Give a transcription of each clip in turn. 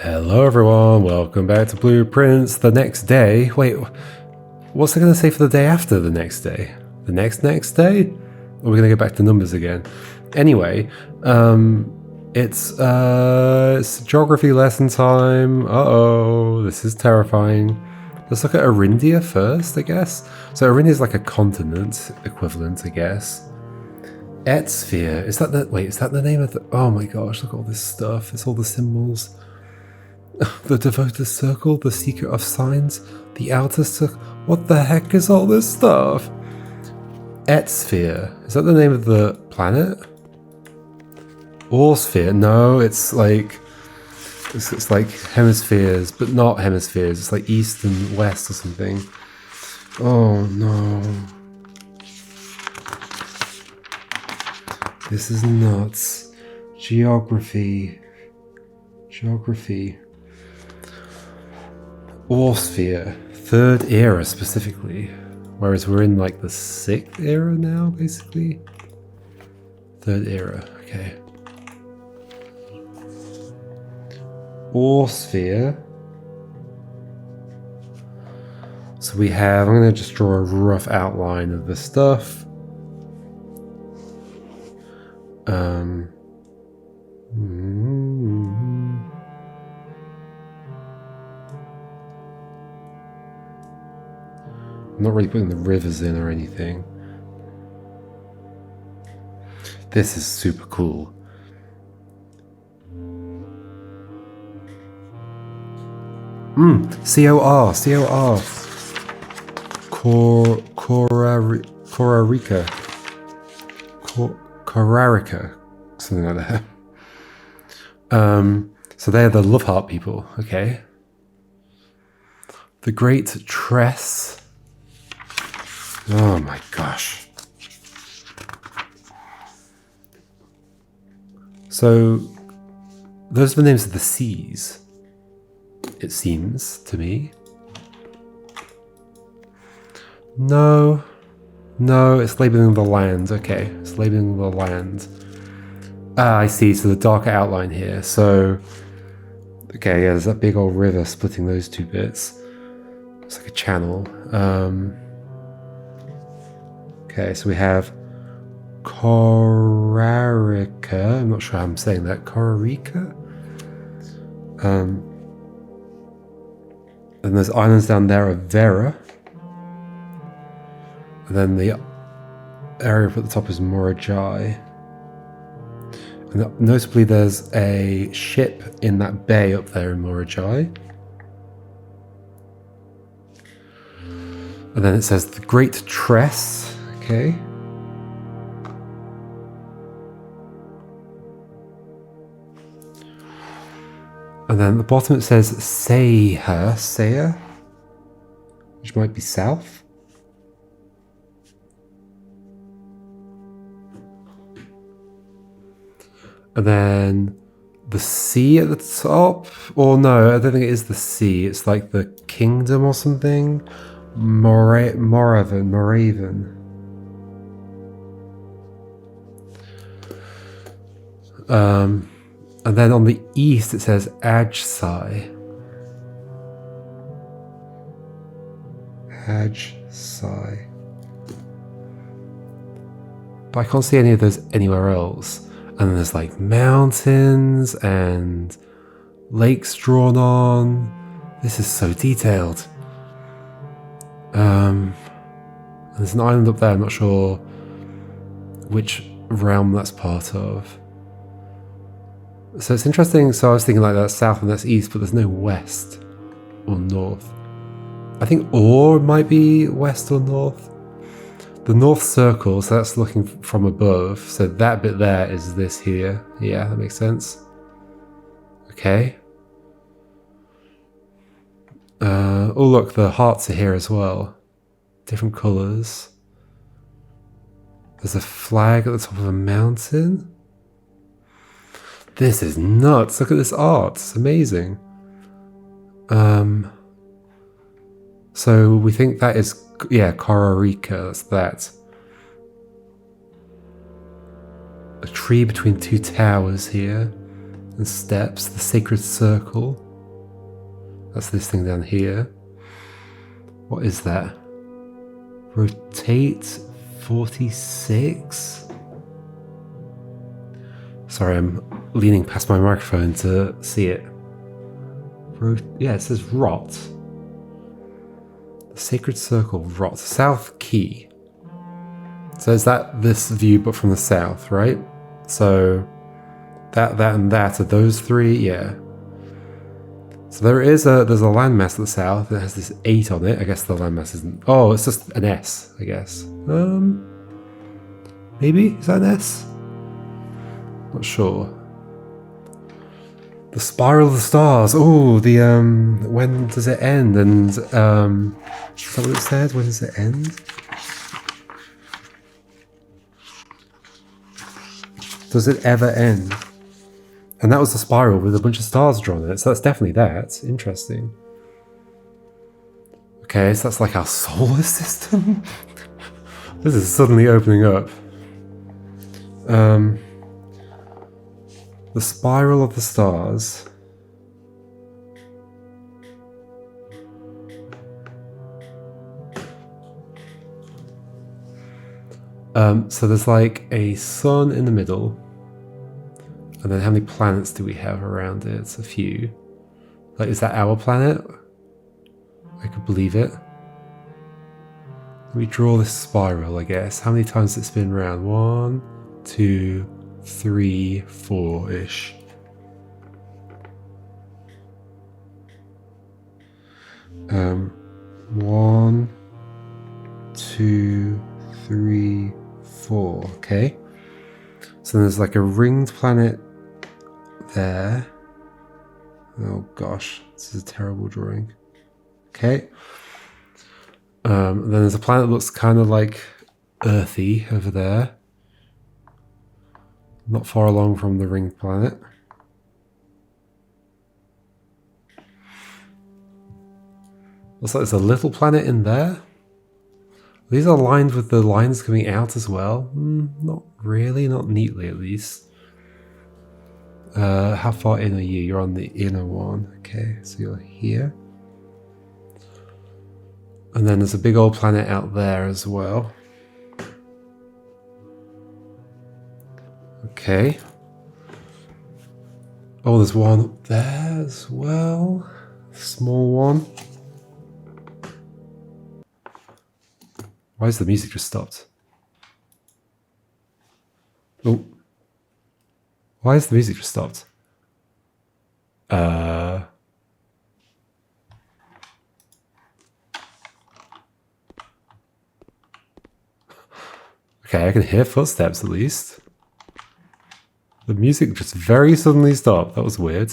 Hello everyone, welcome back to Blueprints. The next day, wait, what's it going to say for the day after the next day? The next day? Or are we going to go back to numbers again? Anyway, it's geography lesson time. Uh-oh, this is terrifying. Let's look at Arindia first, I guess. So Arindia is like a continent equivalent, I guess. Sphere, is that the name of the, oh my gosh, look at all this stuff. It's all the symbols. The devoted circle, the seeker of signs, the outer circle. What the heck is all this stuff? Sphere, is that the name of the planet? Sphere? No, it's like hemispheres, but not hemispheres. It's like east and west or something. Oh no. This is nuts. Geography. Sphere, third era specifically, whereas we're in like the sixth era now, basically. Third era, okay. Sphere. So we have, I'm going to just draw a rough outline of the stuff. I'm not really putting the rivers in or anything. This is super cool. C-O-R. Korarica. Something like that. So they're the love heart people, okay. The Great Tress. Oh my gosh. So, those are the names of the seas, it seems to me. No, it's labeling the land. Okay, it's labeling the land. Ah, I see. So the darker outline here. So, okay, yeah, there's that big old river splitting those two bits. It's like a channel. Okay, so we have Korarica. I'm not sure how I'm saying that. Korarica? And there's islands down there of Vera. And then the area up at the top is Morajai. And notably there's a ship in that bay up there in Morajai. And then it says the Great Tress. Okay. And then at the bottom it says Saya, which might be south. And then the sea at the top, or no, I don't think it is the sea. It's like the kingdom or something. Moraven. And then on the east it says Ajsai. But I can't see any of those anywhere else. And then there's like mountains and lakes drawn on. This is so detailed. And there's an island up there, I'm not sure which realm that's part of. So it's interesting. So I was thinking like that's south and that's east, but there's no west or north. I think Or might be west or north. The north circle, so that's looking from above. So that bit there is this here. Yeah, that makes sense. Okay. Oh look, the hearts are here as well. Different colours. There's a flag at the top of a mountain. This is nuts. Look at this art. It's amazing. So we think that is, yeah, Korarica. That's that. A tree between two towers here. And steps. The sacred circle. That's this thing down here. What is that? Rotate 46? Sorry, I'm leaning past my microphone to see it. Yeah, it says rot. The sacred circle, rot. South key. So is that this view but from the south, right? So that, and that are those three, yeah. So there's a landmass at the south that has this 8 on it. I guess the landmass isn't. Oh, it's just an S, I guess. Maybe? Is that an S? Not sure. The spiral of the stars. Oh, the when does it end? And is that what it said? When does it end? Does it ever end? And that was the spiral with a bunch of stars drawn in it, so that's definitely that. Interesting. Okay, so that's like our solar system? This is suddenly opening up. The spiral of the stars. So there's like a sun in the middle. And then how many planets do we have around it? It's a few. Like, is that our planet? I could believe it. Let me draw this spiral, I guess. How many times has it spin around? 1, 2, 3, 4-ish. One, 2, 3, 4. Okay. So there's like a ringed planet there. Oh gosh, this is a terrible drawing. Okay. Then there's a planet that looks kind of like earthy over there. Not far along from the ringed planet. Looks like there's a little planet in there. These are lined with the lines coming out as well. Not really, not neatly at least. How far in are you? You're on the inner one. Okay, so you're here. And then there's a big old planet out there as well. Okay. Oh, there's one up there as well. Small one. Why has the music just stopped? Oh. Why has the music just stopped? Okay, I can hear footsteps at least. The music just very suddenly stopped. That was weird.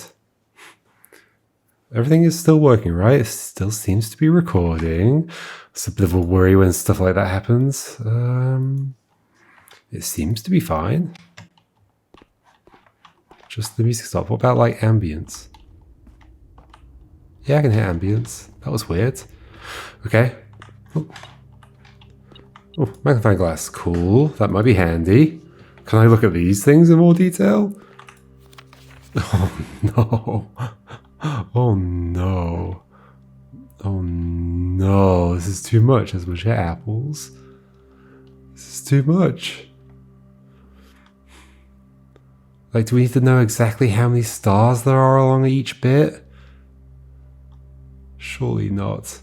Everything is still working, right? It still seems to be recording. It's a bit of a worry when stuff like that happens. It seems to be fine. Just the music stopped. What about like ambience? Yeah, I can hear ambience. That was weird. Okay. Oh, magnifying glass. Cool. That might be handy. Can I look at these things in more detail? Oh no. Oh no. Oh no. This is too much. There's a bunch of apples. This is too much. Like, do we need to know exactly how many stars there are along each bit? Surely not.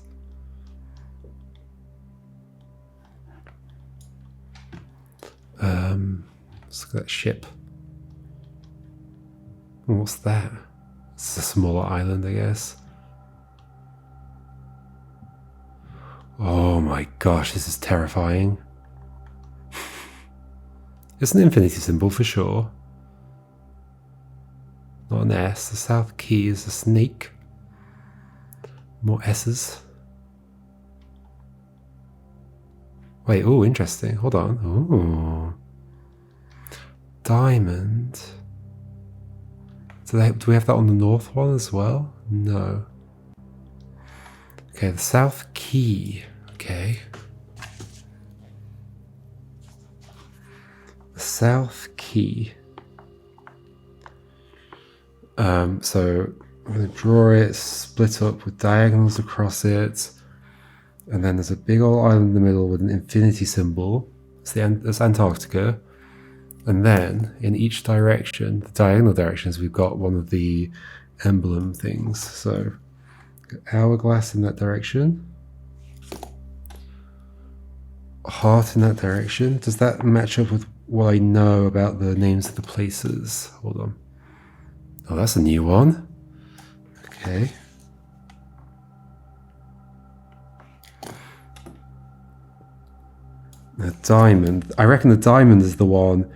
Let's look at that ship. What's that? It's a smaller island, I guess. Oh my gosh, this is terrifying. It's an infinity symbol for sure. Not an S. The south key is a snake. More S's. Wait, oh, interesting. Hold on. Ooh. Diamond. Do we have that on the north one as well? No. Okay, the south key. Okay. The south key. So I'm going to draw it, split up with diagonals across it. And then there's a big old island in the middle with an infinity symbol. That's Antarctica. And then in each direction, the diagonal directions, we've got one of the emblem things. So hourglass in that direction. Heart in that direction. Does that match up with what I know about the names of the places? Hold on. Oh, that's a new one. Okay. A diamond. I reckon the diamond is the one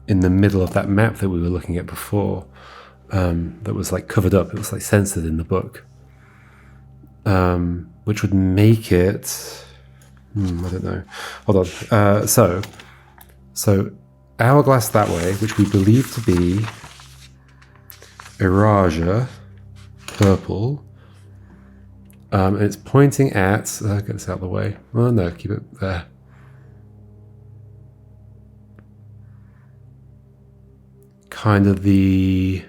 in the middle of that map that we were looking at before. That was like covered up. It was like censored in the book. Which would make it... I don't know. Hold on. So hourglass that way, which we believe to be Erasia, purple. And it's pointing at... get this out of the way. Oh no, keep it there. Kind of the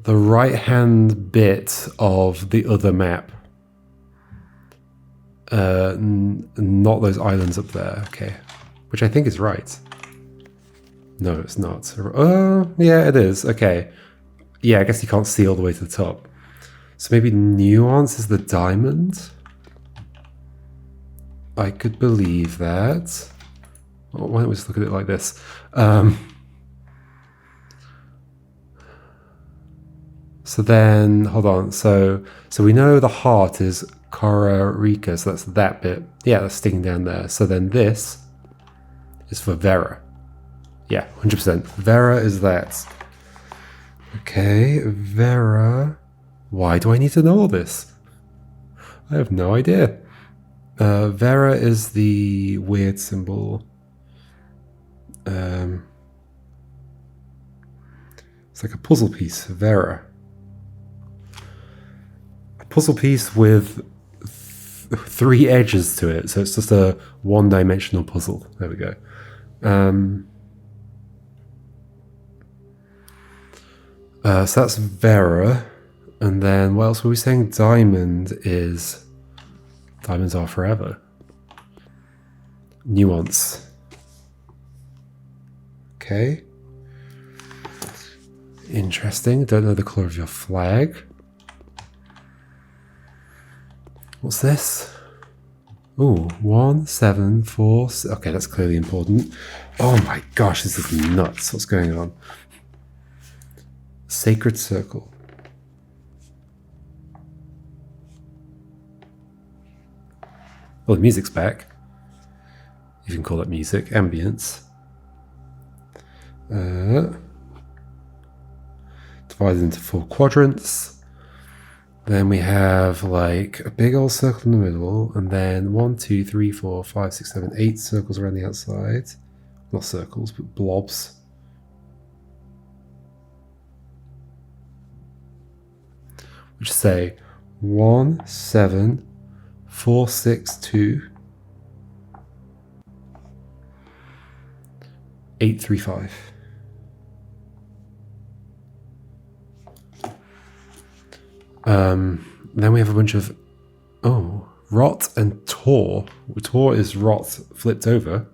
right hand bit of the other map. Not those islands up there, okay. Which I think is right. No, it's not. Yeah, it is, okay. Yeah, I guess you can't see all the way to the top. So maybe nuance is the diamond? I could believe that. Well, why don't we just look at it like this? So then, hold on. So we know the heart is Cara Rica, so that's that bit. Yeah, that's sticking down there. So then this is for Vera. Yeah, 100%. Vera is that. Okay, Vera. Why do I need to know all this? I have no idea. Vera is the weird symbol. It's like a puzzle piece, Vera. A puzzle piece with three edges to it, so it's just a one-dimensional puzzle. There we go. So that's Vera. And then what else were we saying? Diamonds are forever. Nuance. Okay. Interesting. Don't know the colour of your flag. What's this? Ooh, 1, 7, 4. Okay, that's clearly important. Oh my gosh, this is nuts. What's going on? Sacred circle. Well, the music's back. You can call it music. Ambience. Divided into 4 quadrants. Then we have like a big old circle in the middle, and then 1, 2, 3, 4, 5, 6, 7, 8 circles around the outside. Not circles, but blobs. Which say 1, 7, 4, 6, 2, 8, 3, 5. Then we have a bunch of rot and tor. Tor is rot flipped over.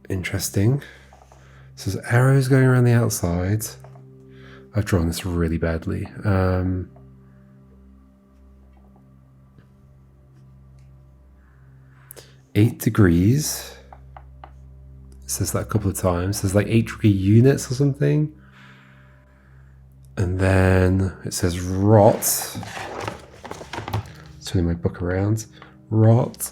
Interesting. So there's arrows going around the outside. I've drawn this really badly. 8 degrees. It says that a couple of times. There's like 8-degree units or something. And then it says rot. Turning my book around. Rot.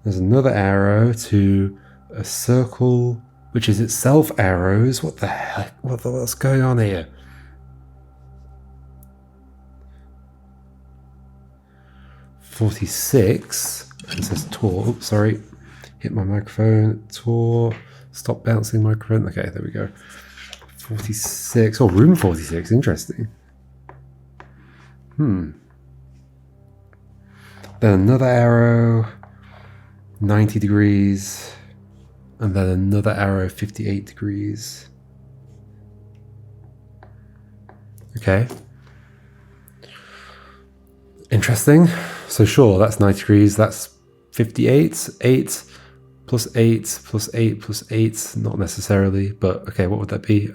There's another arrow to a circle, which is itself arrows. What the heck? What's going on here? .46. It says Tor. Oops, sorry. Hit my microphone. Tor. Stop bouncing microphone. Okay, there we go. 46. Oh, room 46. Interesting. Then another arrow. 90 degrees. And then another arrow, 58 degrees. Okay. Interesting. So sure, that's 90 degrees. That's 58. 8 plus 8 plus 8 plus 8. Not necessarily, but okay, what would that be?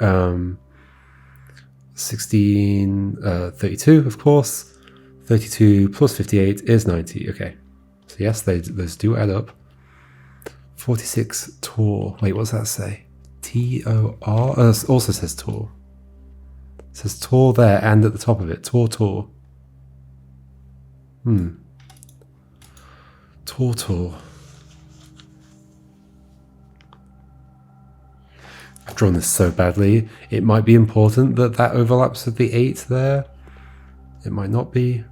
16, 32, of course. 32 plus 58 is 90. Okay. So yes, those do add up. 46 Tor. Wait, what does that say? T-O-R? It also says Tor. It says Tor there and at the top of it. Tor. Tor. I've drawn this so badly. It might be important that that overlaps with the 8 there. It might not be.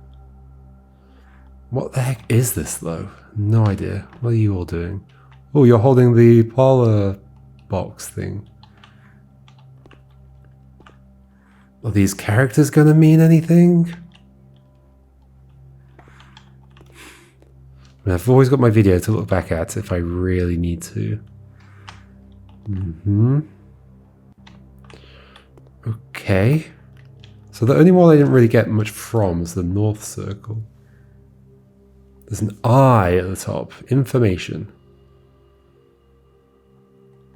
What the heck is this, though? No idea. What are you all doing? Oh, you're holding the parlor box thing. Are these characters going to mean anything? I mean, I've always got my video to look back at if I really need to. Okay. So the only one I didn't really get much from is the North Circle. There's an I at the top. Information.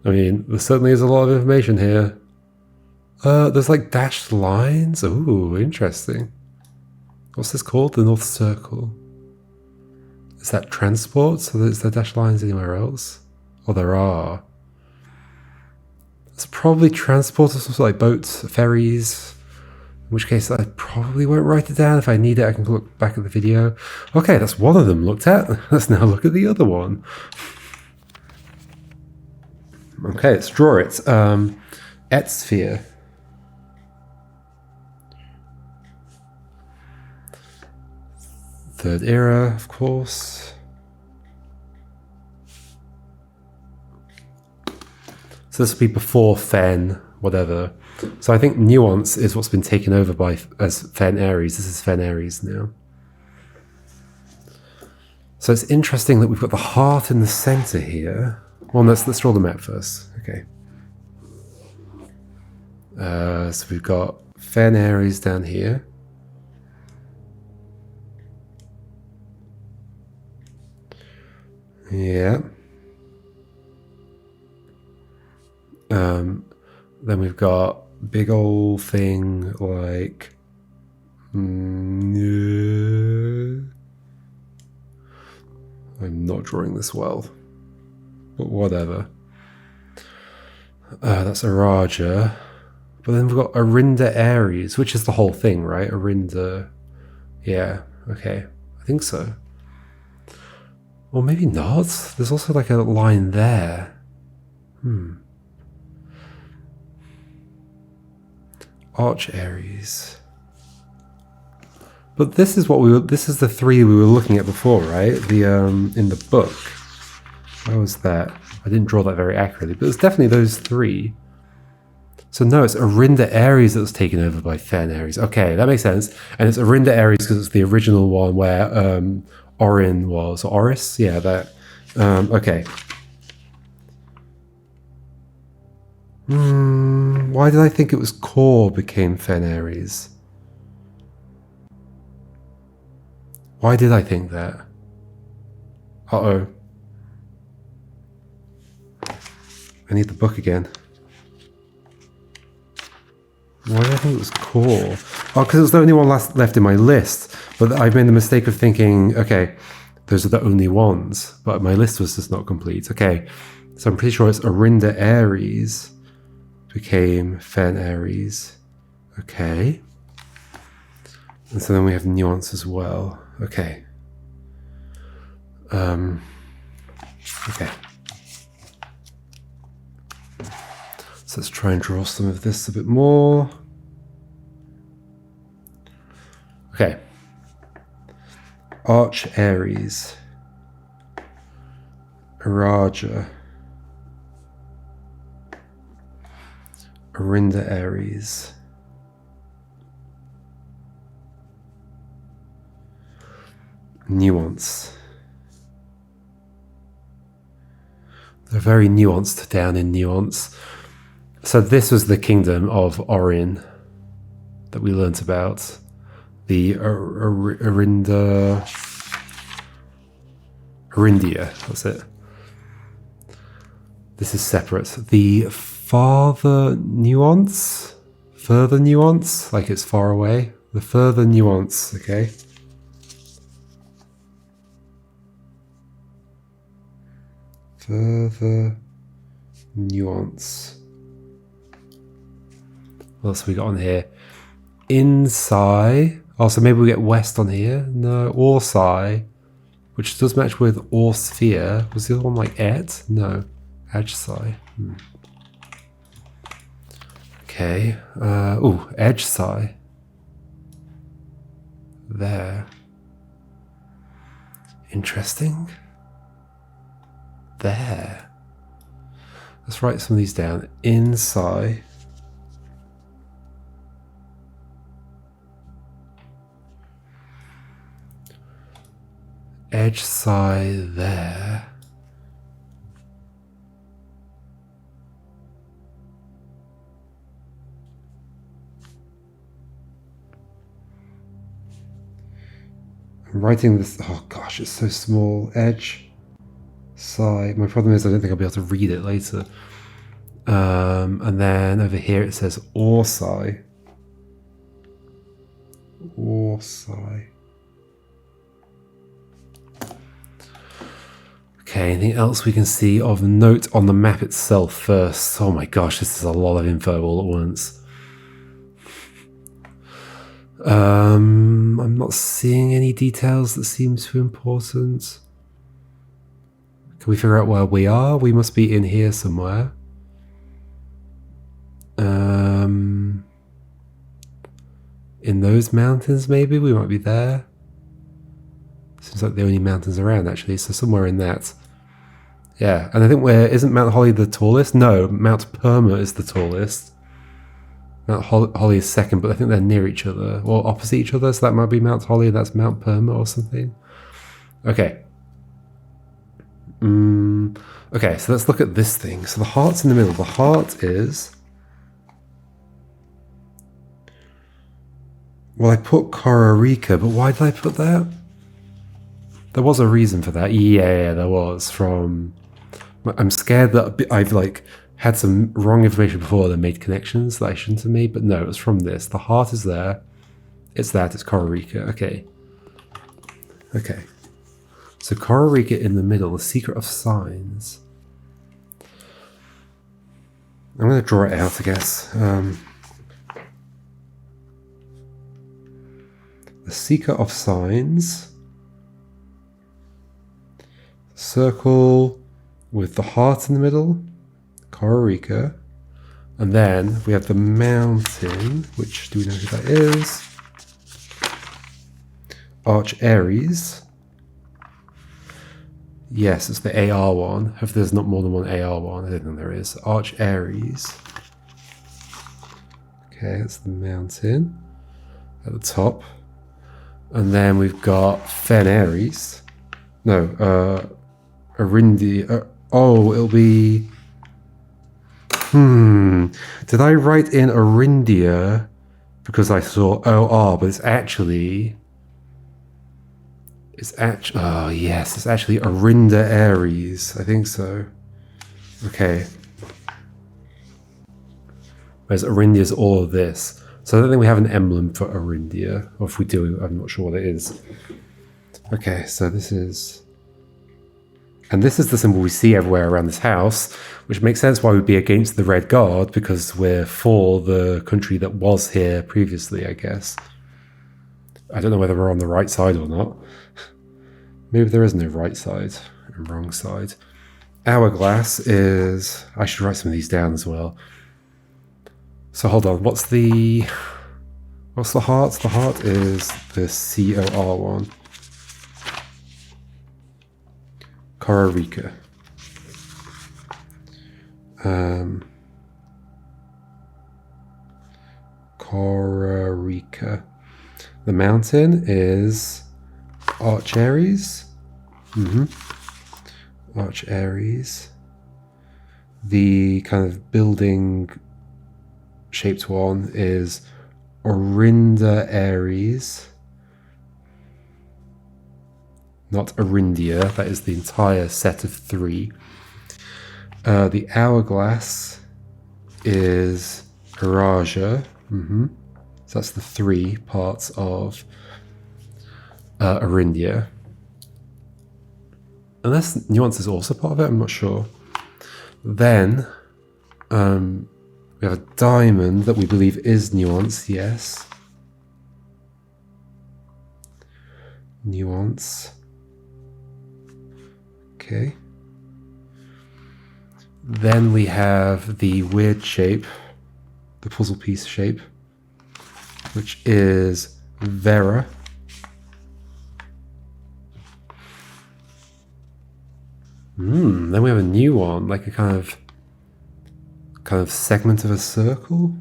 I mean, there certainly is a lot of information here. There's like dashed lines. Ooh, interesting. What's this called? The North Circle. Is that transport? So is there dashed lines anywhere else? Oh, there are. It's probably transport of some sort, like boats, ferries. In which case I probably won't write it down. If I need it, I can look back at the video. Okay, that's one of them looked at. Let's now look at the other one. Okay, let's draw it. Et sphere. Third era, of course. So this will be before Fen, whatever. So I think nuance is what's been taken over by as Fen Aries. This is Fen Aries now. So it's interesting that we've got the heart in the center here. Well, let's draw the map first. Okay. So we've got Fen Aries down here. Yeah. Then we've got big old thing like I'm not drawing this well, but whatever. That's Araja. But then we've got Arindia Aries, which is the whole thing, right? Arindia. Yeah, okay. I think so. Or maybe not. There's also like a line there. Arch Aries. But this is this is the three we were looking at before, right? The in the book. Where was that? I didn't draw that very accurately, but it's definitely those three. So no, it's Arindia Aries that was taken over by Fen Aries. Okay, that makes sense. And it's Arindia Aries because it's the original one where Orin was, or Oris? Yeah, that. Okay. Why did I think it was Core became Fen Aries? Why did I think that? Uh-oh. I need the book again. Why did I think it was Core? Oh, because it was the only one left in my list. But I made the mistake of thinking, okay, those are the only ones. But my list was just not complete. Okay, so I'm pretty sure it's Arindia Aries became Fen Aries. Okay. And so then we have nuance as well. Okay. Okay. So let's try and draw some of this a bit more. Okay. Arch Aries. Araja. Arindia Aries. Nuance. They're very nuanced down in nuance. So this was the kingdom of Orin. that we learnt about. The Arindia, that's it. This is separate. The further nuance, like it's far away. The further nuance, okay. Further nuance. What else have we got on here? Inside. Oh, so maybe we get west on here. No, Orsai, which does match with Orsphere. Was the other one like et? No. Edgesai. Okay. Oh, Edgesai. There. Interesting. There. Let's write some of these down. Inside. Edgesai there. I'm writing this. Oh gosh, it's so small. Edge, side. My problem is I don't think I'll be able to read it later. And then over here it says Orsai. Orsai. Okay, anything else we can see of note on the map itself first? Oh my gosh, this is a lot of info all at once. I'm not seeing any details that seem too important. Can we figure out where we are? We must be in here somewhere. In those mountains maybe? We might be there. Seems like the only mountains around actually, so somewhere in that. Yeah, and I think isn't Mount Holly the tallest? No, Mount Perma is the tallest. Mount Holly is second, but I think they're near each other, or opposite each other, so that might be Mount Holly, that's Mount Perma or something. Okay. Okay, so let's look at this thing. So the heart's in the middle. The heart is... Well, I put Kororika, but why did I put that? There was a reason for that. Yeah, there was. I'm scared that I've had some wrong information before that made connections that I shouldn't have made, but no, it was from this. The heart is there. It's Kororika. Okay. Okay. So Kororika in the middle, the secret of signs. I'm going to draw it out, I guess. The seeker of signs. Circle with the heart in the middle. Kororika. And then we have the mountain, which do we know who that is? Aries. Yes, it's the AR one. If there's not more than one AR one, I don't think there is. Aries. Okay, that's the mountain at the top. And then we've got Aries. No, Arindia. Oh, it'll be... Did I write in Arindia because I saw OR, but it's actually... oh yes, it's actually Arinda Aries. I think so. Okay. Whereas Arindia is all of this. So I don't think we have an emblem for Arindia. Or if we do, I'm not sure what it is. Okay, so this is... And this is the symbol we see everywhere around this house, which makes sense why we'd be against the Red Guard, because we're for the country that was here previously, I guess. I don't know whether we're on the right side or not. Maybe there is no right side and wrong side. Hourglass is... I should write some of these down as well. So hold on, what's the heart? The heart is the COR one. Kororika. Kororika. The mountain is Aries. Aries. The kind of building shaped one is Arinda Aries. Not Arindia, that is the entire set of 3. The hourglass is Araja. So that's the 3 parts of Arindia. Unless nuance is also part of it, I'm not sure. Then we have a diamond that we believe is nuance, yes. Nuance. Okay. Then we have the weird shape, the puzzle piece shape, which is Vera. Then we have a new one, like a kind of segment of a circle.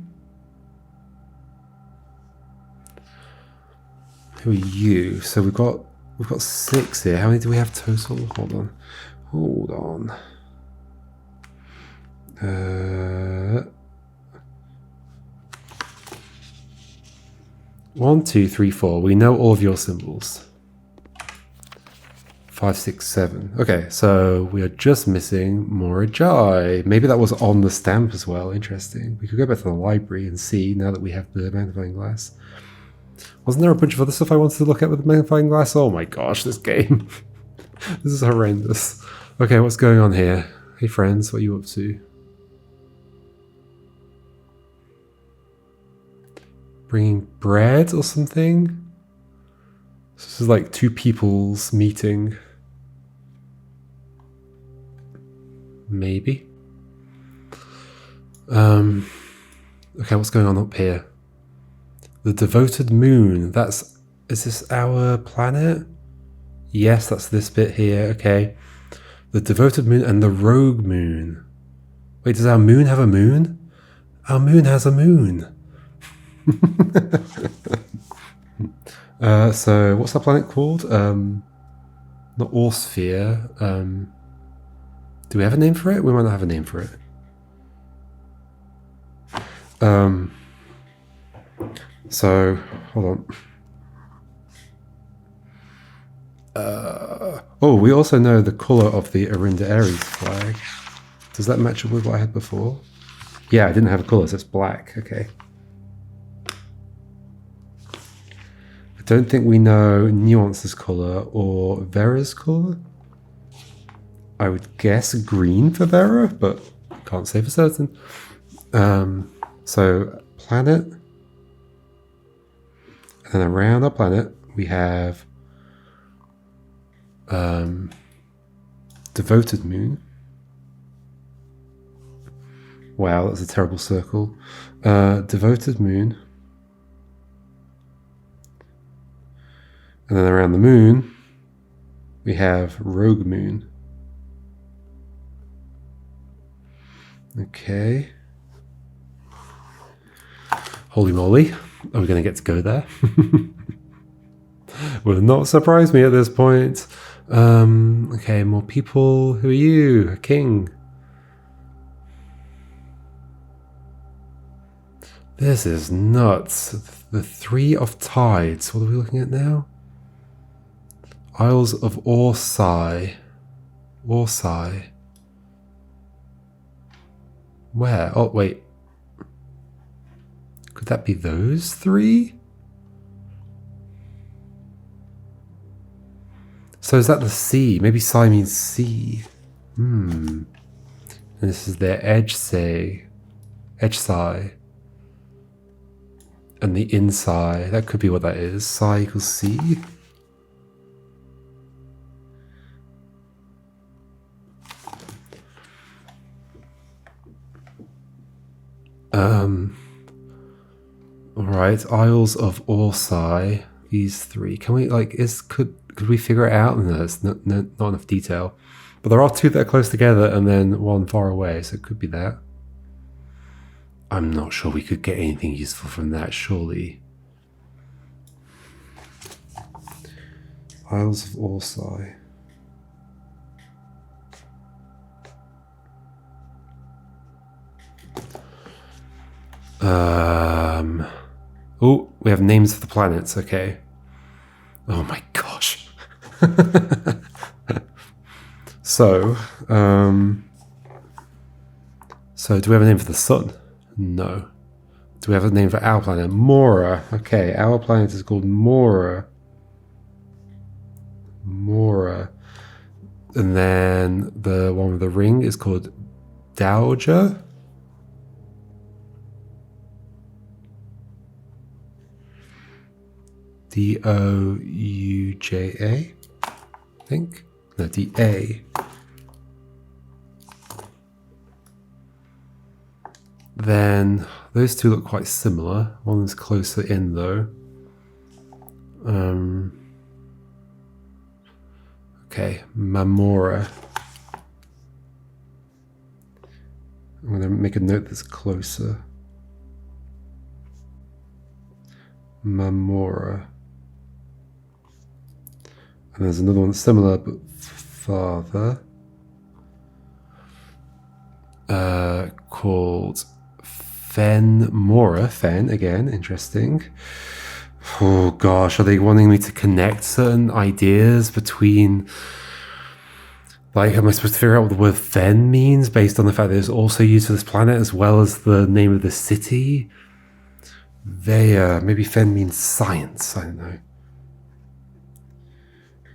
Who are you? So we've got 6 here. How many do we have total? Hold on. 1, 2, 3, 4. We know all of your symbols. 5, 6, 7. Okay, so we are just missing Morajai. Maybe that was on the stamp as well. Interesting. We could go back to the library and see now that we have the magnifying glass. Wasn't there a bunch of other stuff I wanted to look at with the magnifying glass? Oh my gosh, this game. This is horrendous. Okay, what's going on here? Hey friends, what are you up to? Bringing bread or something? This is like 2 people's meeting. Maybe. Okay, what's going on up here? The devoted moon. Is this our planet? Yes, that's this bit here. Okay. The devoted moon and the rogue moon. Wait, does our moon have a moon? Our moon has a moon. So what's that planet called? Not Orsphere. Do we have a name for it? We might not have a name for it. So hold on. Oh, we also know the color of the Arinda Aries flag. Does that match up with what I had before? Yeah, I didn't have a color, so it's black. Okay. I don't think we know Nuance's color or Vera's color. I would guess green for Vera, but can't say for certain. So planet, and then around our planet we have devoted moon. Wow, that's a terrible circle. Devoted moon. And then around the moon, we have rogue moon. Okay. Holy moly. Are we going to get to go there? Will not surprise me at this point. Okay, more people. Who are you? A king. This is nuts. The 3 of tides. What are we looking at now? Isles of Orsai. Orsai. Where? Oh, wait. Could that be those 3? So is that the sea? Maybe Sai means sea. And this is their edge say. Edge Sai. And the inside. That could be what that is. Sai equals sea. Alright, Isles of Orsai. These 3. Can we could we figure it out? No, it's not enough detail. But there are 2 that are close together and then 1 far away, so it could be that. I'm not sure we could get anything useful from that, surely. Isles of Orsai. Oh, we have names for the planets, okay. Oh my gosh. So do we have a name for the sun? No. Do we have a name for our planet? Mora. Okay, our planet is called Mora. Mora. And then the one with the ring is called Dowager. D-O-U-J-A, I think. No, D-A. Then those two look quite similar. One is closer in though. Okay, Mamora. I'm going to make a note that's closer. Mamora. And there's another one similar but farther. Called Fenmora. Fen, again, interesting. Oh gosh, are they wanting me to connect certain ideas between... Like, am I supposed to figure out what the word Fen means based on the fact that it's also used for this planet as well as the name of the city? Vea. Maybe Fen means science. I don't know.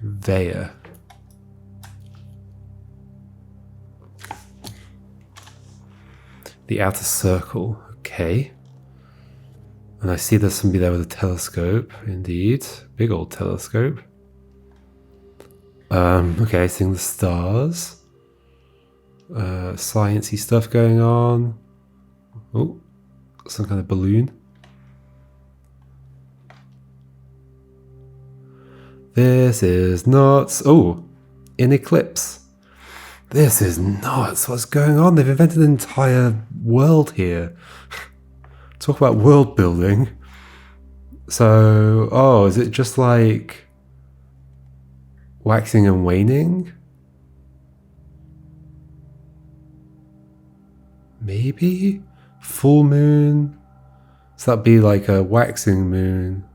Vea. The outer circle. Okay. And I see there's somebody there with a telescope. Indeed. Big old telescope. Okay, seeing the stars. Sciencey stuff going on. Oh, some kind of balloon. This is nuts. Oh, in eclipse. This is nuts. What's going on? They've invented an entire world here. Talk about world building. So, oh, is it just like waxing and waning? Maybe? Full moon? So that'd be like a waxing moon.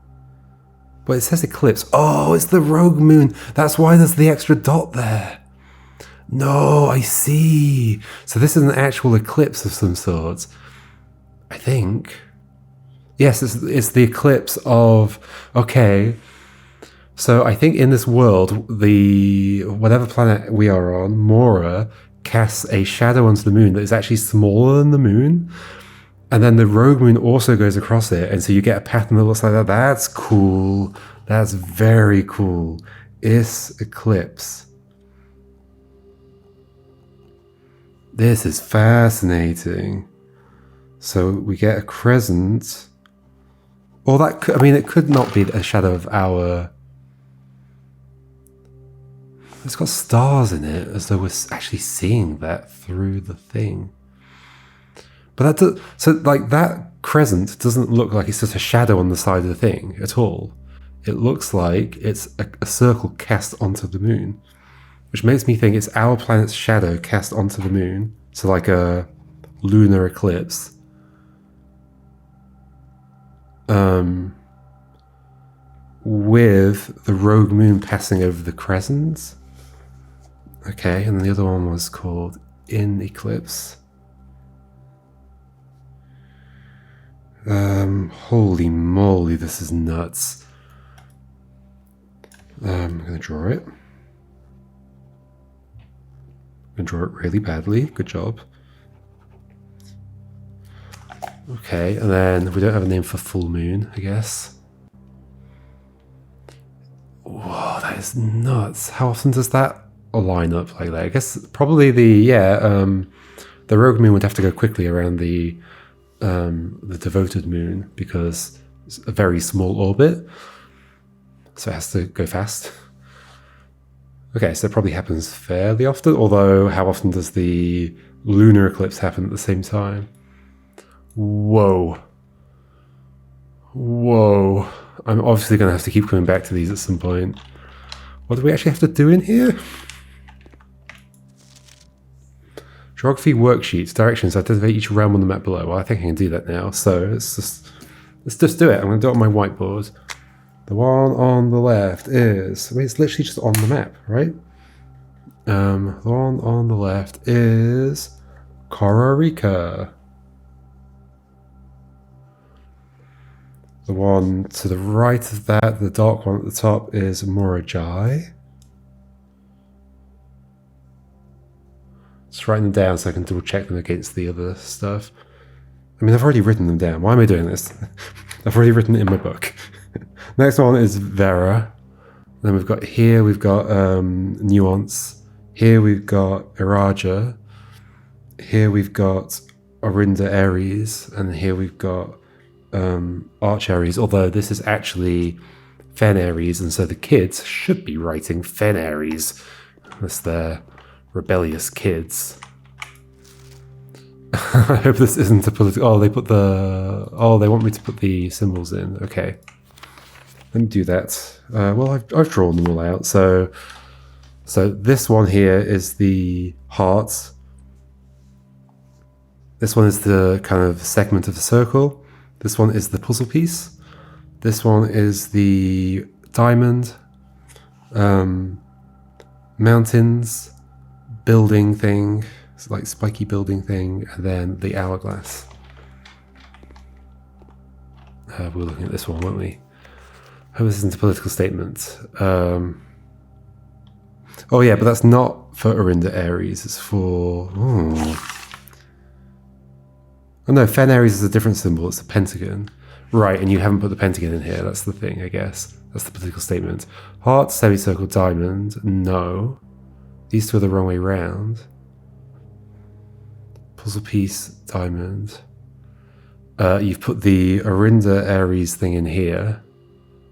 But it says eclipse. Oh, it's the rogue moon. That's why there's the extra dot there. No, I see. So this is an actual eclipse of some sort. I think. Yes, it's the eclipse of... Okay. So I think in this world, the whatever planet we are on, Mora, casts a shadow onto the moon that is actually smaller than the moon. And then the rogue moon also goes across it. And so you get a pattern that looks like that. That's cool. That's very cool. Is eclipse. This is fascinating. So we get a crescent. Or that could, I mean, it could not be a shadow of our... It's got stars in it, as though we're actually seeing that through the thing. But that does, so like that crescent doesn't look like it's just a shadow on the side of the thing at all. It looks like it's a circle cast onto the moon, which makes me think it's our planet's shadow cast onto the moon. So like a lunar eclipse. With the rogue moon passing over the crescents. Okay, and then the other one was called in eclipse. Holy moly, this is nuts. I'm gonna draw it. I'm gonna draw it really badly. Good job. Okay, and then we don't have a name for full moon, I guess. Whoa, that is nuts. How often does that line up like that? I guess probably the rogue moon would have to go quickly around the devoted moon because it's a very small orbit, so it has to go fast. Okay, so it probably happens fairly often, although how often does the lunar eclipse happen at the same time? Whoa. Whoa. I'm obviously going to have to keep coming back to these at some point. What do we actually have to do in here? Geography worksheets, directions, identify each realm on the map below. Well, I think I can do that now. So let's Let's just do it. I'm going to do it on my whiteboard. The one on the left is... I mean, it's literally just on the map, right? The one on the left is Costa Rica. The one to the right of that, the dark one at the top, is Morajai. Just writing them down so I can double check them against the other stuff. I mean, I've already written them down. Why am I doing this? I've already written it in my book. Next one is Vera. Then we've got here, we've got Nuance. Here we've got Iraja. Here we've got Arindia Aries. And here we've got Arch Aries. Although this is actually Fen Aries. And so the kids should be writing Fen Aries. Unless they're rebellious kids. I hope this isn't a political... Oh, they put the... Oh, they want me to put the symbols in. Okay. Let me do that. Well, I've drawn them all out. So this one here is the heart. This one is the kind of segment of the circle. This one is the puzzle piece. This one is the diamond. Mountains. Building thing. It's like spiky building thing. And then the hourglass. We were looking at this one, weren't we? Oh, this isn't a political statement. Oh yeah, but that's not for Arindia Aries. It's for... Oh no, Fen Aries is a different symbol. It's a pentagon. Right, and you haven't put the pentagon in here. That's the thing, I guess. That's the political statement. Heart, semicircle, diamond. No. These two are the wrong way round. Puzzle piece, diamond. You've put the Arindia Aries thing in here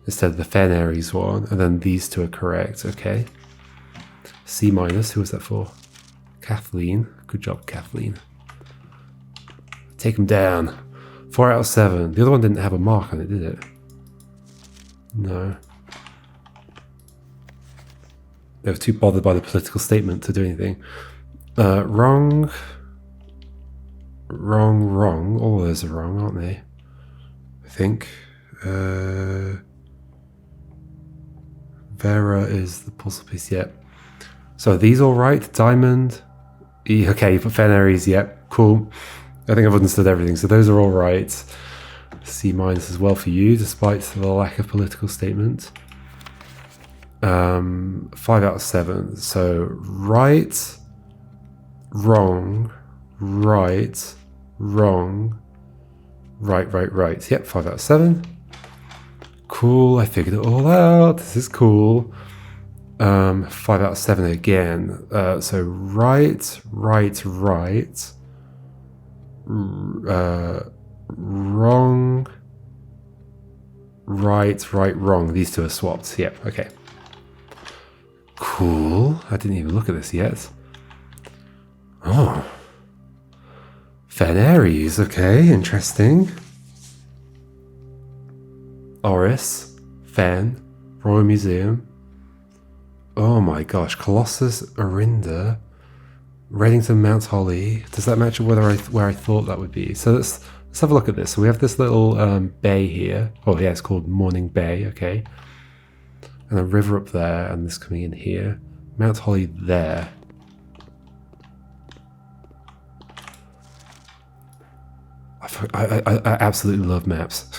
instead of the Fen Aries one, and then these two are correct. Okay. C minus. Who was that for? Kathleen. Good job, Kathleen. Take them down. 4 out of 7. The other one didn't have a mark on it, did it? No. They were too bothered by the political statement to do anything. Wrong. Wrong, wrong. All those are wrong, aren't they? I think. Vera is the puzzle piece, yep. So are these all right? Diamond. Okay, you put Fen Aries, yep. Cool. I think I've understood everything. So those are all right. C minus as well for you, despite the lack of political statement. 5 out of 7. So right, wrong, right, wrong, right, right, right. Yep, 5 out of 7. Cool, I figured it all out. This is cool. 5 out of 7 again. So right, right, right. Wrong, right, right, wrong. These two are swapped. Yep, okay. Cool. I didn't even look at this yet. Oh. Fen Aries. Okay, interesting. Aries. Fen. Royal Museum. Oh my gosh. Colossus, Arindia. Readington, Mount Holly. Does that match where I thought that would be? So let's have a look at this. So we have this little bay here. Oh yeah, it's called Morning Bay. Okay. And a river up there, and this coming in here. Mount Holly there. I absolutely love maps.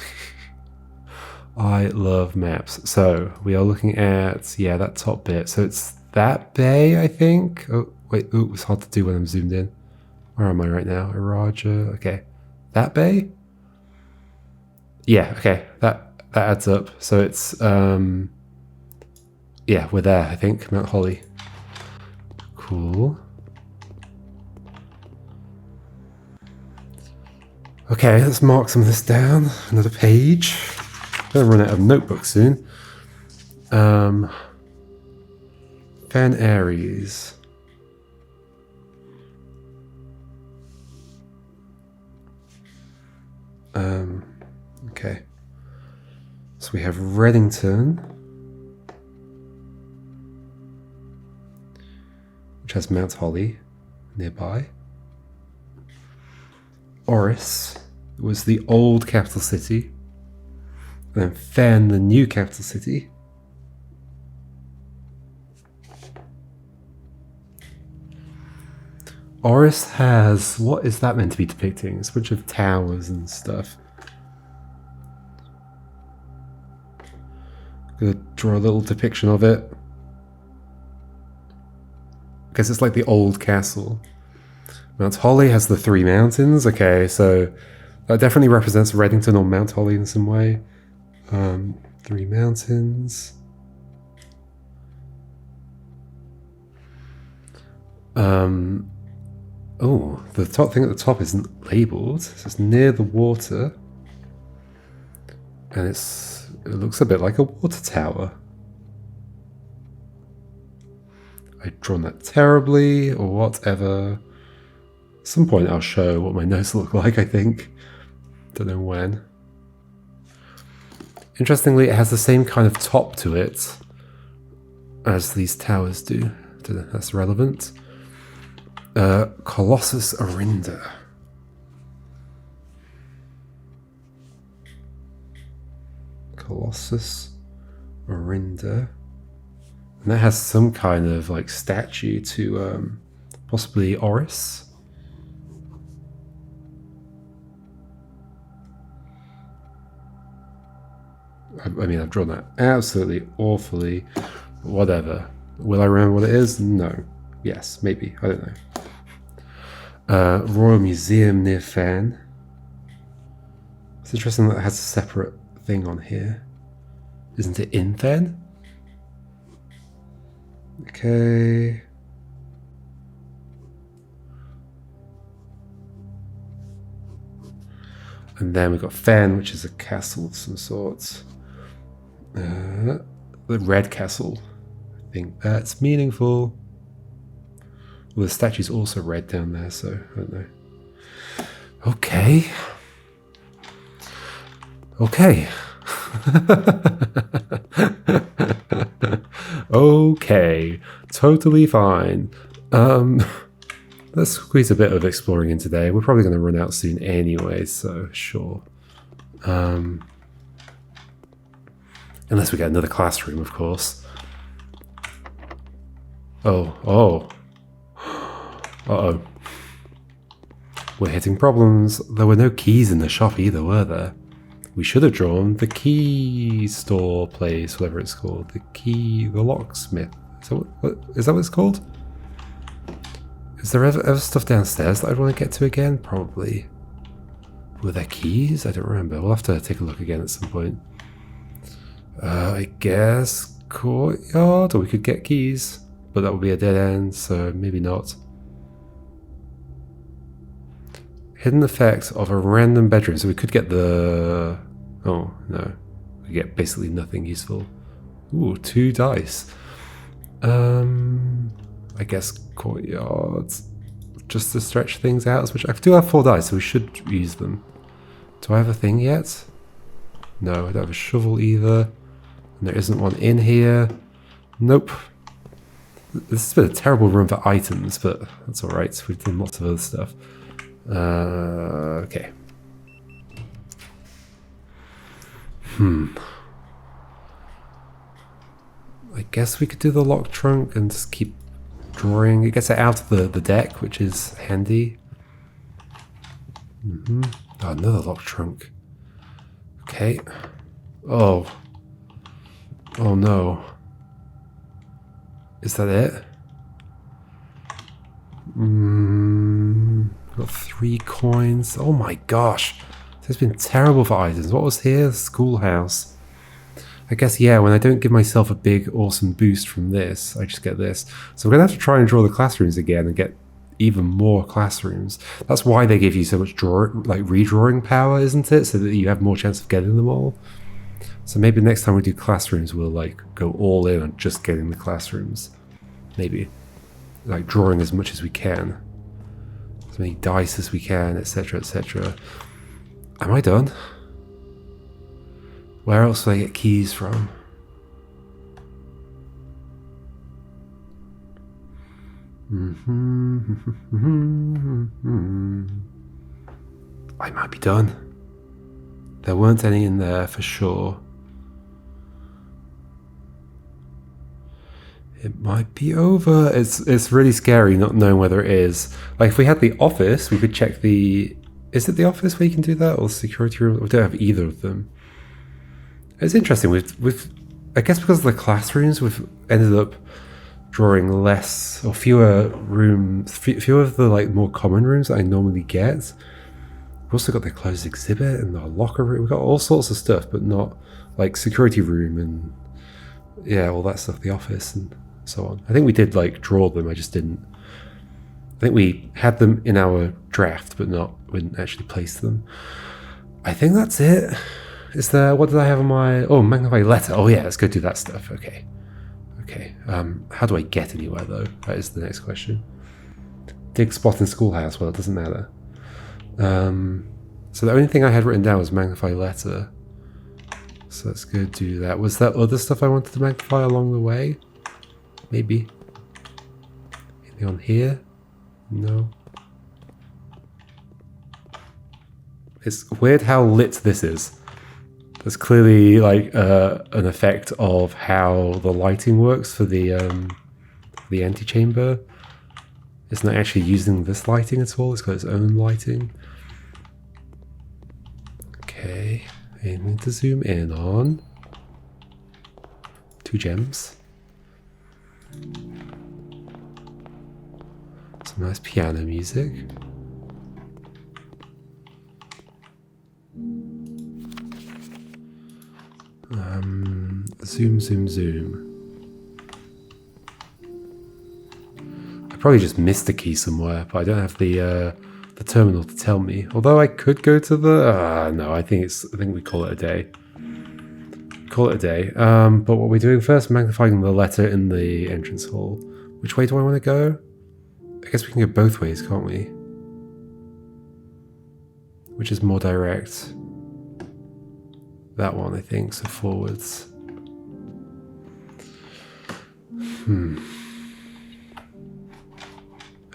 I love maps. So we are looking at, yeah, that top bit. So it's that bay, I think. Oh, wait. Ooh, it's hard to do when I'm zoomed in. Where am I right now? Iraja. Okay. That bay? Yeah, okay. That adds up. So it's... yeah, we're there, I think. Mount Holly. Cool. Okay, let's mark some of this down. Another page. I'm gonna run out of notebooks soon. Fen Aries. Okay. So we have Readington, which has Mount Holly nearby. Aries was the old capital city. And then Fen, the new capital city. Aries has, what is that meant to be depicting? It's a bunch of towers and stuff. Gonna draw a little depiction of it. Because it's like the old castle. Mount Holly has the 3 mountains. Okay, so that definitely represents Readington or Mount Holly in some way. 3 mountains. Oh, the top thing at the top isn't labelled. So it's near the water. And it looks a bit like a water tower. I've drawn that terribly, or whatever. At some point I'll show what my notes look like, I think. Don't know when. Interestingly, it has the same kind of top to it as these towers do. Don't know if that's relevant. Colossus Arindia. Colossus Arindia. And that has some kind of like statue to possibly Aries. I mean, I've drawn that absolutely awfully. Whatever. Will I remember what it is? No. Yes, maybe. I don't know. Royal Museum near Fen. It's interesting that it has a separate thing on here. Isn't it in Fen? Okay. And then we've got Fen, which is a castle of some sort. The red castle. I think that's meaningful. Well, the statue's also red down there, so I don't know. Okay. Okay. Okay. Totally fine. Let's squeeze a bit of exploring in today. We're probably going to run out soon anyway, so sure. Unless we get another classroom, of course. Oh. Uh-oh. We're hitting problems. There were no keys in the shop either, were there? We should have drawn the key store place, whatever it's called. The locksmith. Is that what it's called? Is there ever stuff downstairs that I'd want to get to again? Probably. Were there keys? I don't remember. We'll have to take a look again at some point. I guess courtyard, or we could get keys, but that would be a dead end, so maybe not. Hidden effect of a random bedroom, so we could get the... Oh, no. We get basically nothing useful. Ooh, 2 dice. I guess courtyard, just to stretch things out, which I do have 4 dice, so we should use them. Do I have a thing yet? No, I don't have a shovel either. And there isn't one in here. Nope. This has been a terrible room for items, but that's alright. We've done lots of other stuff. Okay. I guess we could do the lock trunk and just keep drawing. It gets it out of the deck, which is handy. Oh, another lock trunk. Okay. Oh no. Is that it? Got 3 coins. Oh my gosh. This has been terrible for items. What was here? Schoolhouse. I guess, yeah, when I don't give myself a big, awesome boost from this, I just get this. So we're going to have to try and draw the classrooms again and get even more classrooms. That's why they give you so much redrawing power, isn't it? So that you have more chance of getting them all. So maybe next time we do classrooms, we'll go all in on just getting the classrooms. Maybe. Drawing as much as we can. As many dice as we can, etc, etc. Am I done? Where else do I get keys from? I might be done. There weren't any in there for sure. It might be over. It's really scary not knowing whether it is. Like if we had the office, we could check the... Is it the office where you can do that, or the security room? We don't have either of them. It's interesting. We've I guess because of the classrooms, we've ended up drawing less or fewer rooms, fewer of the like more common rooms that I normally get. We've also got the closed exhibit and the locker room. We've got all sorts of stuff, but not like security room and yeah, all that stuff, the office and so on. I think we did like draw them, I just didn't. I think we had them in our draft, but we didn't actually place them. I think that's it. Is there, what did I have on my, oh, magnify letter. Oh yeah, let's go do that stuff. Okay. How do I get anywhere though? That is the next question. Dig spot in schoolhouse. Well, it doesn't matter. So the only thing I had written down was magnify letter. So let's go do that. Was that other stuff I wanted to magnify along the way? Maybe. Anything on here? No. It's weird how lit this is. There's clearly like an effect of how the lighting works for the antechamber. It's not actually using this lighting at all. It's got its own lighting. Okay, I need to zoom in on 2 gems. Some nice piano music. Zoom. I probably just missed a key somewhere, but I don't have the terminal to tell me. Although I could go to the... no, I think we call it a day. But what we're doing first, magnifying the letter in the entrance hall. Which way do I want to go? I guess we can go both ways, can't we? Which is more direct? That one, I think, so forwards.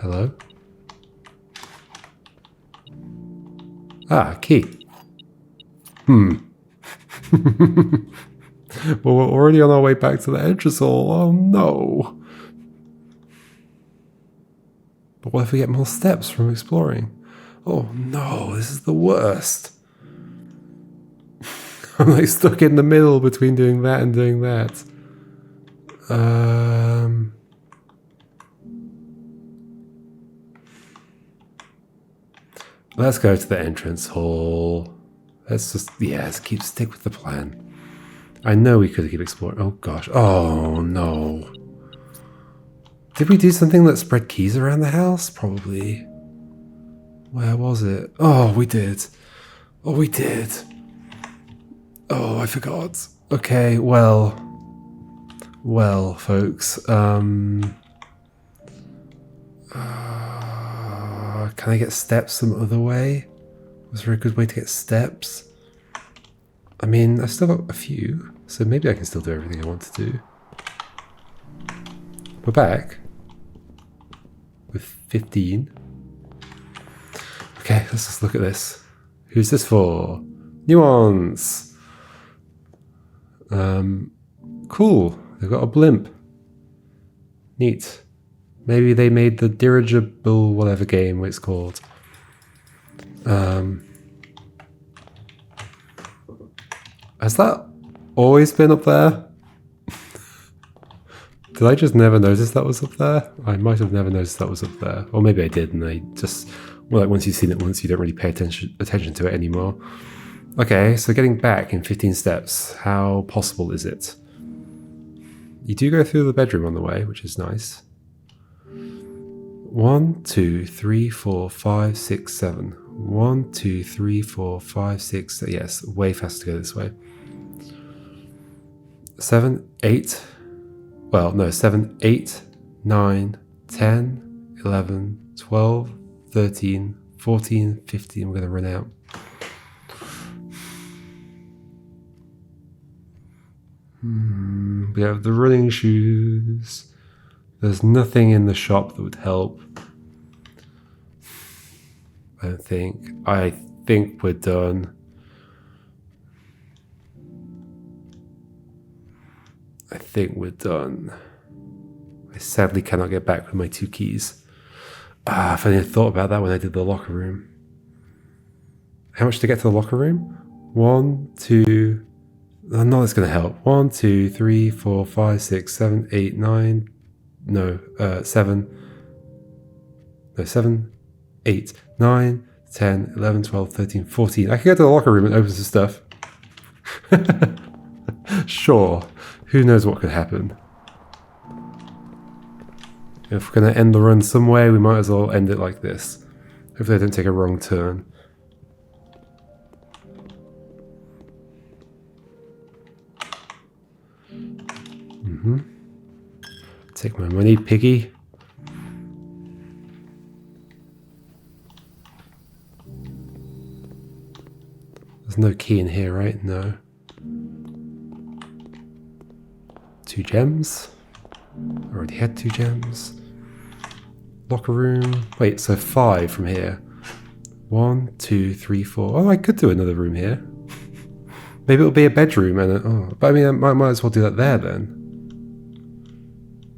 Hello? Key. Well, we're already on our way back to the entrance hall. Oh no. But what if we get more steps from exploring? Oh no, this is the worst. I'm like stuck in the middle between doing that and doing that. Let's go to the entrance hall. Let's stick with the plan. I know we could keep exploring. Oh gosh. Oh no. Did we do something that spread keys around the house? Probably. Where was it? Oh, we did. Oh, I forgot. Okay, well, folks. Can I get steps some other way? Was there a good way to get steps? I mean, I've still got a few, so maybe I can still do everything I want to do. We're back with 15. Okay, let's just look at this. Who's this for? Nuance. Cool. They've got a blimp. Neat. Maybe they made the dirigible whatever game it's called. Has that always been up there? Did I just never notice that was up there? I might have never noticed that was up there. Or maybe I did and I just... Well, like once you've seen it once, you don't really pay attention to it anymore. Okay, so getting back in 15 steps. How possible is it? You do go through the bedroom on the way, which is nice. 1, 2, 3, 4, 5, 6, 7. 1, 2, 3, 4, 5, 6. Yes, way faster to go this way. 7, 8. Well, no, 7, 8, 9, 10, 11, 12, 13, 14, 15. We're going to run out. We have the running shoes. There's nothing in the shop that would help. I don't think. I think we're done. sadly cannot get back with my 2 keys. Ah, if I only thought about that when I did the locker room. How much to get to the locker room? 1, 2... Oh, no, that's going to help. 1, 2, 3, 4, 5, 6, 7, 8, 9... No, 7... No, 7, 8, 9, 10, 11, 12, 13, 14. I can go to the locker room and open some stuff. Sure. Who knows what could happen. If we're going to end the run some way, we might as well end it like this. Hopefully I don't take a wrong turn. Take my money, piggy. There's no key in here, right? No. 2 gems. Already had 2 gems. Locker room. Wait, so 5 from here. 1, 2, 3, 4. Oh, I could do another room here. Maybe it'll be a bedroom and but I mean, I might as well do that there then.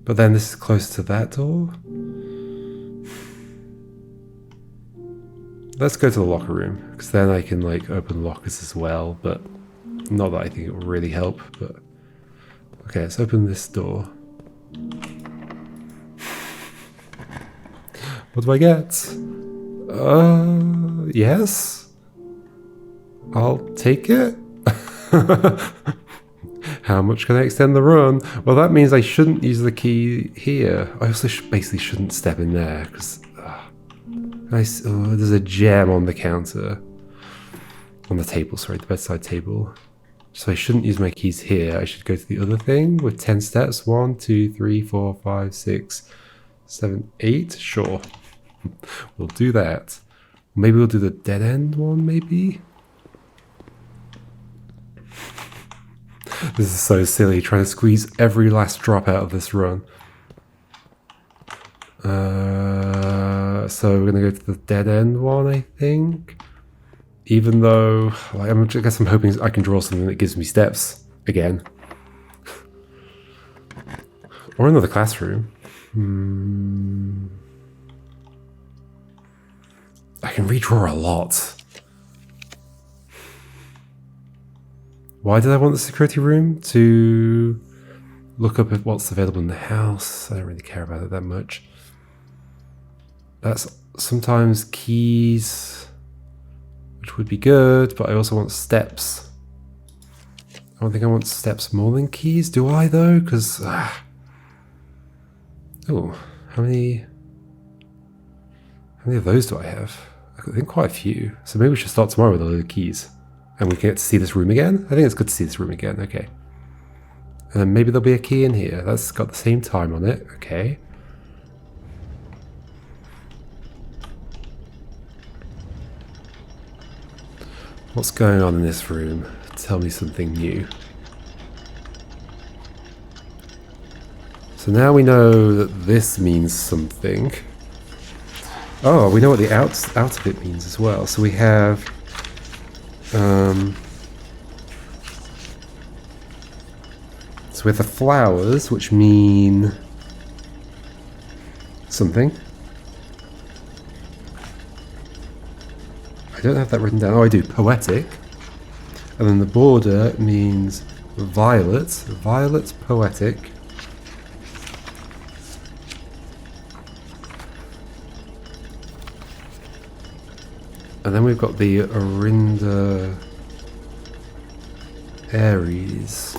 But then this is close to that door. Let's go to the locker room, because then I can like open lockers as well, but not that I think it will really help. But okay, let's open this door. What do I get? Yes. I'll take it. How much can I extend the run? Well, that means I shouldn't use the key here. I also basically shouldn't step in there, because there's a gem on the counter. On the table, sorry, the bedside table. So I shouldn't use my keys here. I should go to the other thing with 10 steps. 1, 2, 3, 4, 5, 6, 7, 8. Sure. We'll do that. Maybe we'll do the dead end one, maybe? This is so silly, trying to squeeze every last drop out of this run. So we're going to go to the dead end one, I think. Even though, like, I guess I'm hoping I can draw something that gives me steps again. Or another classroom. I can redraw a lot. Why did I want the security room? To look up at what's available in the house. I don't really care about it that much. That's sometimes keys, which would be good, but I also want steps. I don't think I want steps more than keys, do I though? Because, oh, how many of those do I have? I think quite a few. So maybe we should start tomorrow with a load of keys. And we can get to see this room again? I think it's good to see this room again, okay. And then maybe there'll be a key in here. That's got the same time on it, okay. What's going on in this room? Tell me something new. So now we know that this means something. Oh, we know what the out of it means as well. So we have... so we have the flowers, which mean something. I don't have that written down. Oh, I do. Poetic. And then the border means violet. Violet, poetic. And then we've got the Arindia Aries.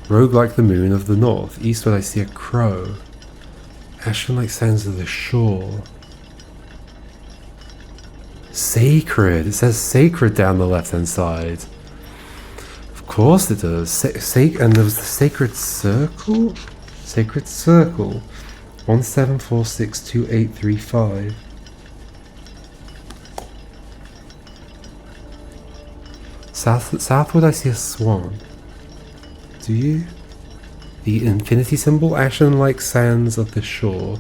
Rogue like the moon of the north. Eastward I see a crow. Ashen like sands of the shore. Sacred. It says sacred down the left hand side. Of course it does. And there was the sacred circle? Sacred circle. 17462835. Southward I see a swan. Do you? The infinity symbol, ashen like sands of the shore,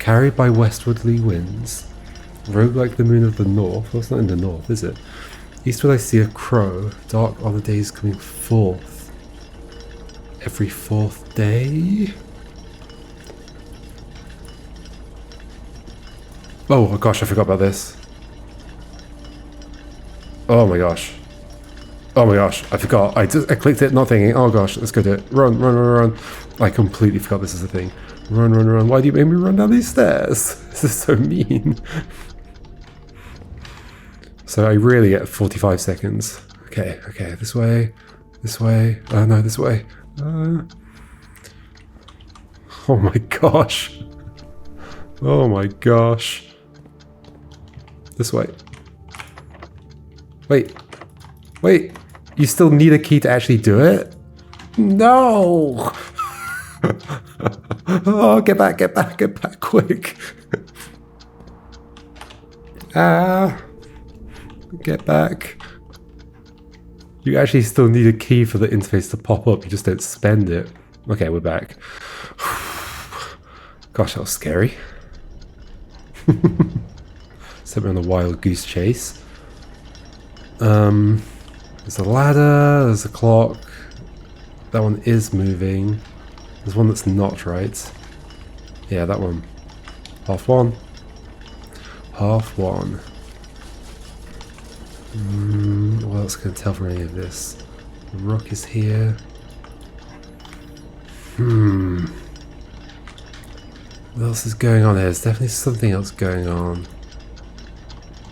carried by westwardly winds. Rogue like the moon of the north. Well, it's not in the north, is it? Eastward I see a crow. Dark are the days coming forth. every 4th day. Oh gosh, I forgot about this. Oh my gosh. Oh my gosh, I forgot. I clicked it, not thinking, oh gosh, let's go do it. Run, run, run, run. I completely forgot this is a thing. Run, run, run. Why do you make me run down these stairs? This is so mean. So I really get 45 seconds. Okay, okay, this way. This way. Oh no, this way. Oh my gosh. Oh my gosh. This way. Wait. Wait. You still need a key to actually do it? No! Oh, get back, quick. Get back. You actually still need a key for the interface to pop up, you just don't spend it. Okay, we're back. Gosh, that was scary. Sent me on a wild goose chase. There's a ladder, there's a clock. That one is moving. There's one that's not, right? Yeah, that one. 1:30. 1:30. What else can I tell from any of this? The rook is here. What else is going on here? There's definitely something else going on.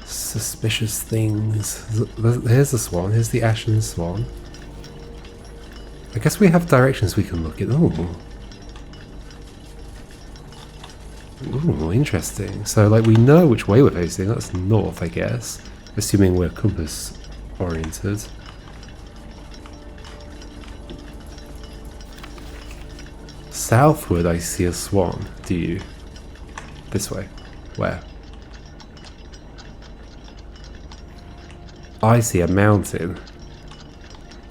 Suspicious things. Here's the swan. Here's the ashen swan. I guess we have directions we can look at. Ooh, interesting. So, like, we know which way we're facing. That's north, I guess. Assuming we're compass oriented. Southward, I see a swan. Do you? This way. Where? I see a mountain.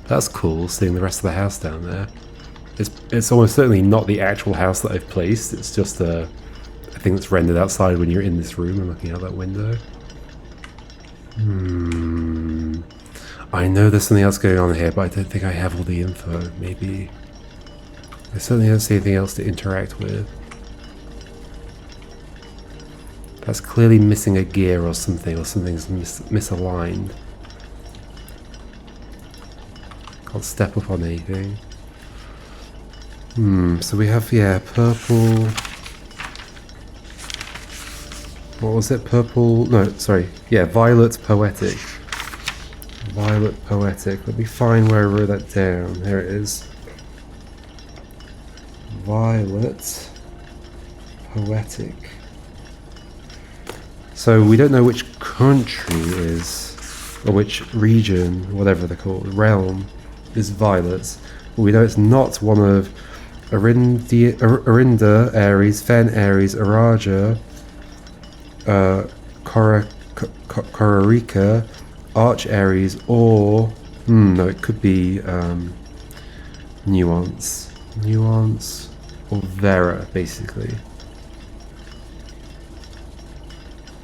That's cool, seeing the rest of the house down there. It's almost certainly not the actual house that I've placed. It's just a thing that's rendered outside when you're in this room and looking out that window. I know there's something else going on here, but I don't think I have all the info. Maybe. I certainly don't see anything else to interact with. That's clearly missing a gear or something's misaligned. Can't step up on anything. So we have, yeah, purple. What was it? Purple? No, sorry. Yeah, violet poetic. Violet poetic. Let me find where I wrote that down. There it is. Violet poetic. So we don't know which country is, or which region, whatever they're called, realm, is violet. But we know it's not one of Arindia, Aries, Fen Aries, Araja, Korarika, Arch Aries, or no, it could be Nuance, or Vera, basically.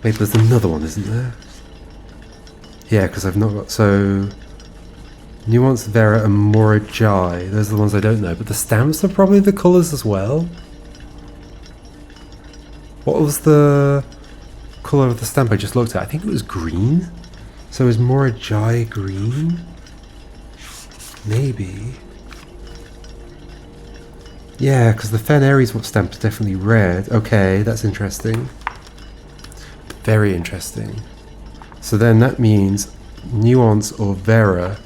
Wait, there's another one, isn't there? Yeah, because I've not got... So... Nuance, Vera, and Morajai. Those are the ones I don't know. But the stamps are probably the colours as well. What was the colour of the stamp I just looked at? I think it was green. So is Morajai green? Maybe. Yeah, because the Fen Aries stamp is definitely red. Okay, that's interesting. Very interesting. So then that means Nuance or Vera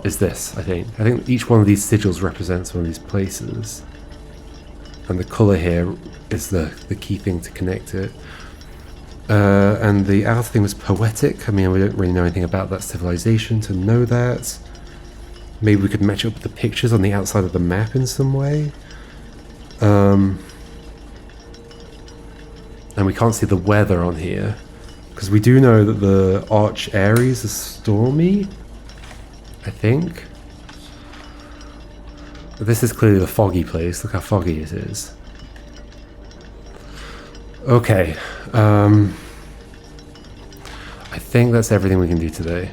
is this, I think. I think each one of these sigils represents one of these places. And the colour here is the key thing to connect it. And the other thing was poetic. I mean, we don't really know anything about that civilization to know that. Maybe we could match up the pictures on the outside of the map in some way. And we can't see the weather on here. Because we do know that the Arch Aries is stormy, I think. But this is clearly the foggy place. Look how foggy it is. Okay. I think that's everything we can do today.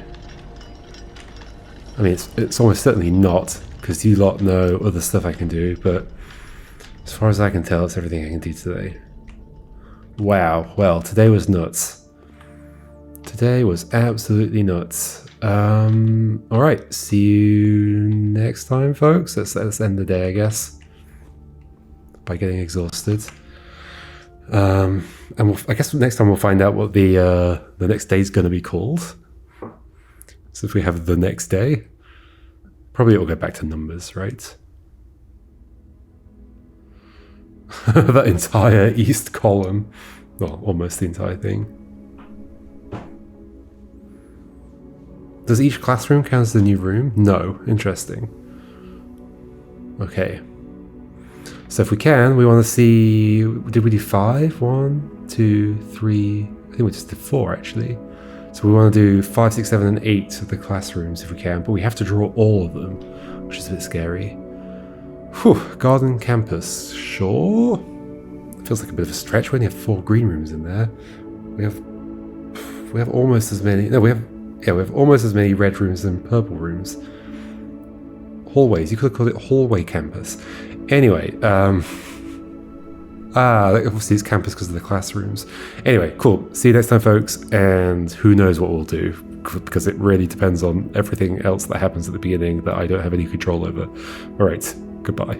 I mean, it's almost certainly not because you lot know other stuff I can do, but as far as I can tell, it's everything I can do today. Wow, well, today was nuts. Today was absolutely nuts. Alright, see you next time, folks. Let's end the day, I guess, by getting exhausted. And I guess next time we'll find out what the next day is going to be called. So if we have the next day, probably it will go back to numbers, right? That entire east column, well, almost the entire thing. Does each classroom count as the new room? No. Interesting. Okay. So if we can, we want to see, did we do 5? 1, 2, 3, I think we just did 4 actually. So we want to do 5, 6, 7, and 8 of the classrooms if we can, but we have to draw all of them, which is a bit scary. Whew, garden campus, sure. Feels like a bit of a stretch. We only have 4 green rooms in there. We have almost as many, no, we have almost as many red rooms than purple rooms. Hallways, you could have called it hallway campus. Anyway, obviously it's campus because of the classrooms. Anyway, cool. See you next time, folks, and who knows what we'll do, because it really depends on everything else that happens at the beginning that I don't have any control over. Alright, goodbye.